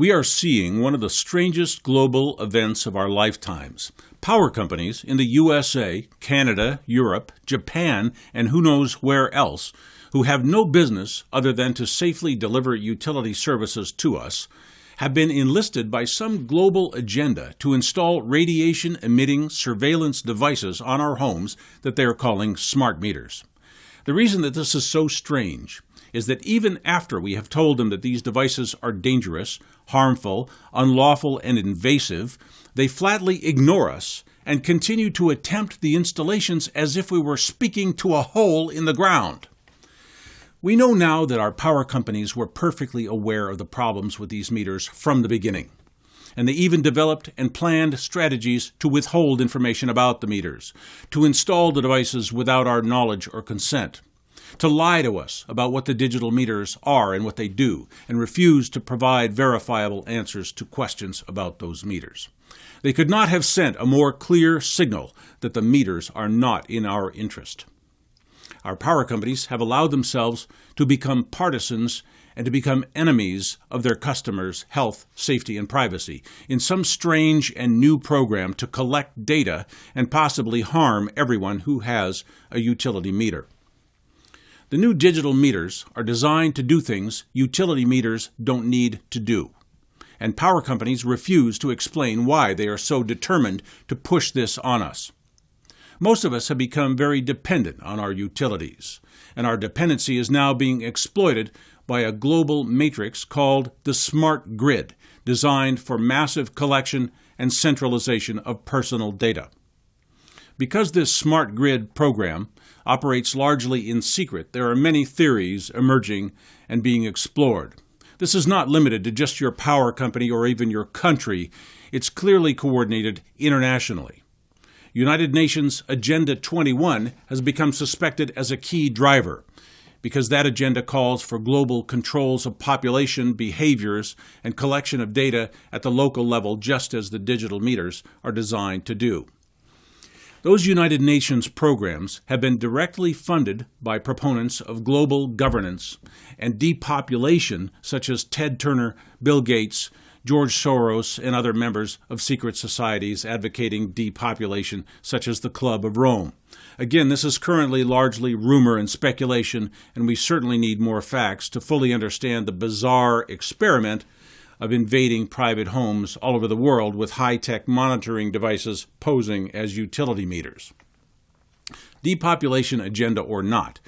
We are seeing one of the strangest global events of our lifetimes. Power companies in the USA, Canada, Europe, Japan, and who knows where else, who have no business other than to safely deliver utility services to us, have been enlisted by some global agenda to install radiation-emitting surveillance devices on our homes that they are calling smart meters. The reason that this is so strange is that even after we have told them that these devices are dangerous, harmful, unlawful, and invasive, they flatly ignore us and continue to attempt the installations as if we were speaking to a hole in the ground. We know now that our power companies were perfectly aware of the problems with these meters from the beginning, and they even developed and planned strategies to withhold information about the meters, to install the devices without our knowledge or consent, to lie to us about what the digital meters are and what they do, and refuse to provide verifiable answers to questions about those meters. They could not have sent a more clear signal that the meters are not in our interest. Our power companies have allowed themselves to become partisans and to become enemies of their customers' health, safety, and privacy in some strange and new program to collect data and possibly harm everyone who has a utility meter. The new digital meters are designed to do things utility meters don't need to do, and power companies refuse to explain why they are so determined to push this on us. Most of us have become very dependent on our utilities, and our dependency is now being exploited by a global matrix called the smart grid, designed for massive collection and centralization of personal data. Because this smart grid program operates largely in secret, there are many theories emerging and being explored. This is not limited to just your power company or even your country. It's clearly coordinated internationally. United Nations Agenda 21 has become suspected as a key driver because that agenda calls for global controls of population behaviors and collection of data at the local level, just as the digital meters are designed to do. Those United Nations programs have been directly funded by proponents of global governance and depopulation such as Ted Turner, Bill Gates, George Soros, and other members of secret societies advocating depopulation such as the Club of Rome. Again, this is currently largely rumor and speculation, and we certainly need more facts to fully understand the bizarre experiment of invading private homes all over the world with high-tech monitoring devices posing as utility meters. Depopulation agenda or not,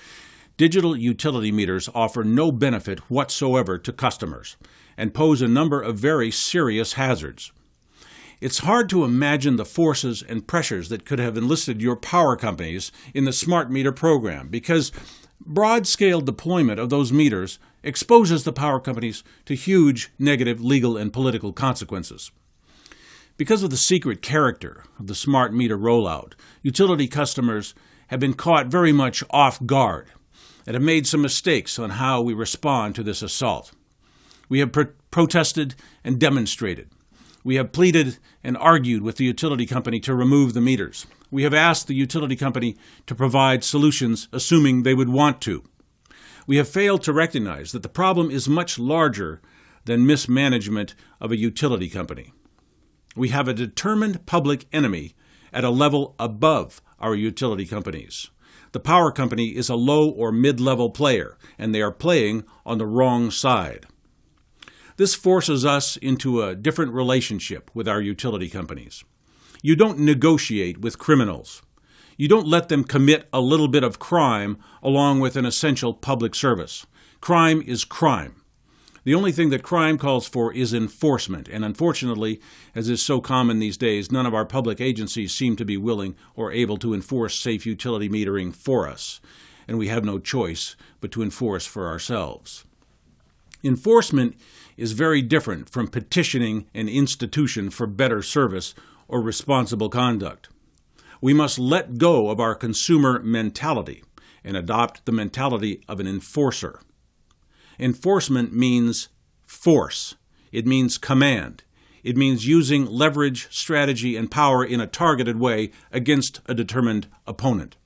digital utility meters offer no benefit whatsoever to customers and pose a number of very serious hazards. It's hard to imagine the forces and pressures that could have enlisted your power companies in the smart meter program because broad-scale deployment of those meters exposes the power companies to huge negative legal and political consequences. Because of the secret character of the smart meter rollout, utility customers have been caught very much off guard and have made some mistakes on how we respond to this assault. We have protested and demonstrated. We have pleaded and argued with the utility company to remove the meters. We have asked the utility company to provide solutions, assuming they would want to. We have failed to recognize that the problem is much larger than mismanagement of a utility company. We have a determined public enemy at a level above our utility companies. The power company is a low or mid-level player, and they are playing on the wrong side. This forces us into a different relationship with our utility companies. You don't negotiate with criminals. You don't let them commit a little bit of crime along with an essential public service. Crime is crime. The only thing that crime calls for is enforcement, and unfortunately, as is so common these days, none of our public agencies seem to be willing or able to enforce safe utility metering for us, and we have no choice but to enforce for ourselves. Enforcement is very different from petitioning an institution for better service or responsible conduct. We must let go of our consumer mentality and adopt the mentality of an enforcer. Enforcement means force. It means command. It means using leverage, strategy, and power in a targeted way against a determined opponent.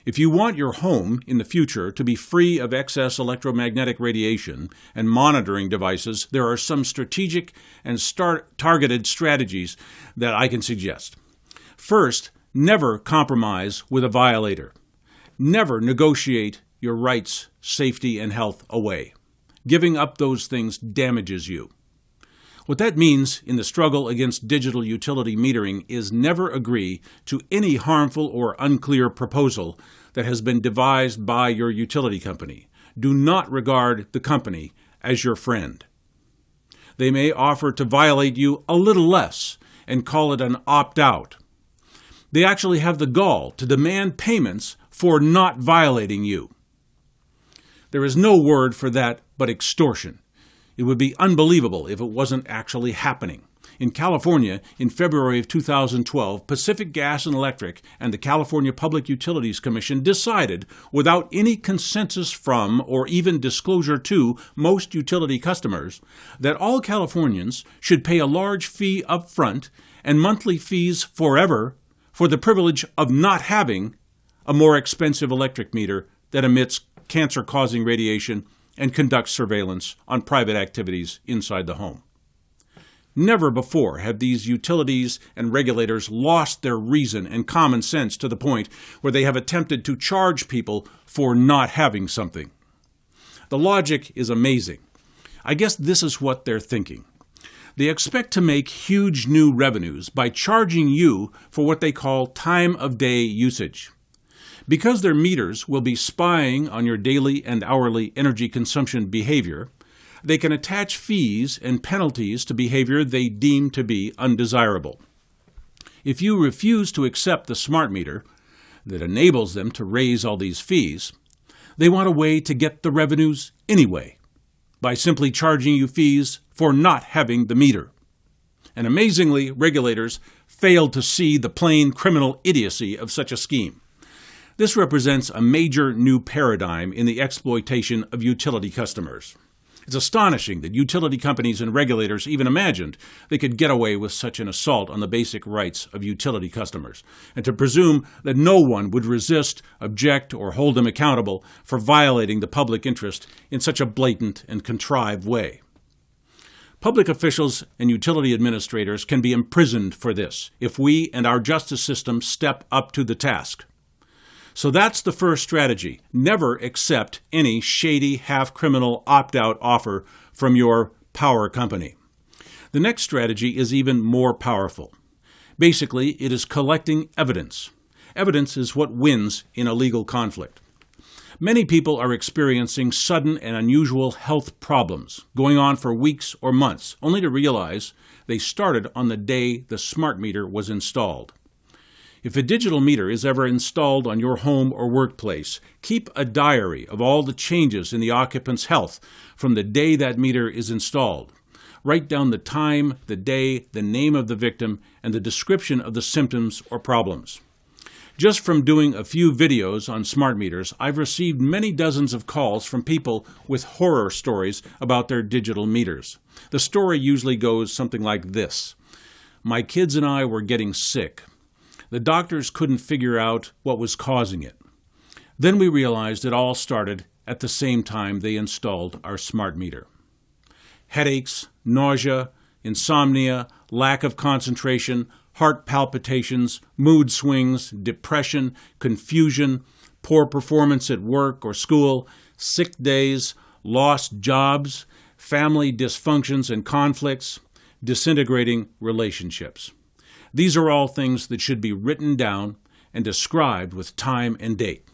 If you want your home in the future to be free of excess electromagnetic radiation and monitoring devices, there are some strategic and targeted strategies that I can suggest. First, never compromise with a violator. Never negotiate your rights, safety, and health away. Giving up those things damages you. What that means in the struggle against digital utility metering is never agree to any harmful or unclear proposal that has been devised by your utility company. Do not regard the company as your friend. They may offer to violate you a little less and call it an opt-out. They actually have the gall to demand payments for not violating you. There is no word for that but extortion. It would be unbelievable if it wasn't actually happening. In California, in February of 2012, Pacific Gas and Electric and the California Public Utilities Commission decided, without any consensus from or even disclosure to most utility customers, that all Californians should pay a large fee up front and monthly fees forever for the privilege of not having a more expensive electric meter that emits cancer-causing radiation and conducts surveillance on private activities inside the home. Never before have these utilities and regulators lost their reason and common sense to the point where they have attempted to charge people for not having something. The logic is amazing. I guess this is what they're thinking. They expect to make huge new revenues by charging you for what they call time of day usage. Because their meters will be spying on your daily and hourly energy consumption behavior, they can attach fees and penalties to behavior they deem to be undesirable. If you refuse to accept the smart meter that enables them to raise all these fees, they want a way to get the revenues anyway, by simply charging you fees for not having the meter. And amazingly, regulators failed to see the plain criminal idiocy of such a scheme. This represents a major new paradigm in the exploitation of utility customers. It's astonishing that utility companies and regulators even imagined they could get away with such an assault on the basic rights of utility customers, and to presume that no one would resist, object, or hold them accountable for violating the public interest in such a blatant and contrived way. Public officials and utility administrators can be imprisoned for this if we and our justice system step up to the task. So that's the first strategy. Never accept any shady, half-criminal opt-out offer from your power company. The next strategy is even more powerful. Basically, it is collecting evidence. Evidence is what wins in a legal conflict. Many people are experiencing sudden and unusual health problems, going on for weeks or months, only to realize they started on the day the smart meter was installed. If a digital meter is ever installed on your home or workplace, keep a diary of all the changes in the occupant's health from the day that meter is installed. Write down the time, the day, the name of the victim, and the description of the symptoms or problems. Just from doing a few videos on smart meters, I've received many dozens of calls from people with horror stories about their digital meters. The story usually goes something like this. My kids and I were getting sick. The doctors couldn't figure out what was causing it. Then we realized it all started at the same time they installed our smart meter. Headaches, nausea, insomnia, lack of concentration, heart palpitations, mood swings, depression, confusion, poor performance at work or school, sick days, lost jobs, family dysfunctions and conflicts, disintegrating relationships. These are all things that should be written down and described with time and date.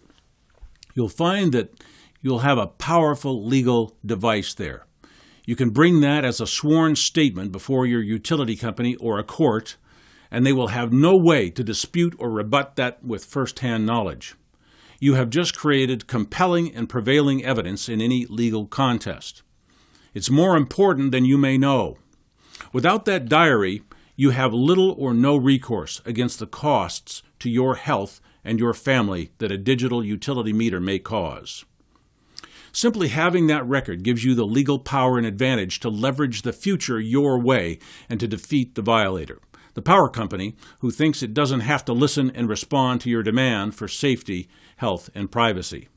You'll find that you'll have a powerful legal device there. You can bring that as a sworn statement before your utility company or a court, and they will have no way to dispute or rebut that with first-hand knowledge. You have just created compelling and prevailing evidence in any legal contest. It's more important than you may know. Without that diary, you have little or no recourse against the costs to your health and your family that a digital utility meter may cause. Simply having that record gives you the legal power and advantage to leverage the future your way and to defeat the violator. the power company who thinks it doesn't have to listen and respond to your demand for safety, health, and privacy.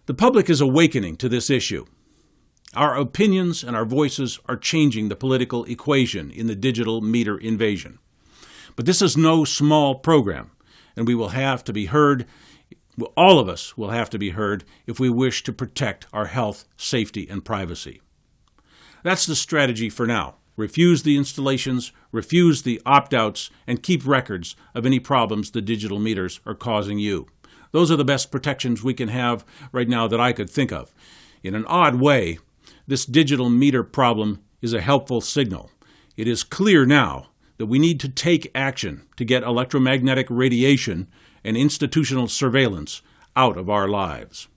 The public is awakening to this issue. Our opinions and our voices are changing the political equation in the digital meter invasion. But this is no small program, and we will have to be heard. All of us will have to be heard if we wish to protect our health, safety, and privacy. That's the strategy for now. Refuse the installations, refuse the opt-outs, and keep records of any problems the digital meters are causing you. Those are the best protections we can have right now that I could think of. In an odd way, this digital meter problem is a helpful signal. It is clear now that we need to take action to get electromagnetic radiation and institutional surveillance out of our lives.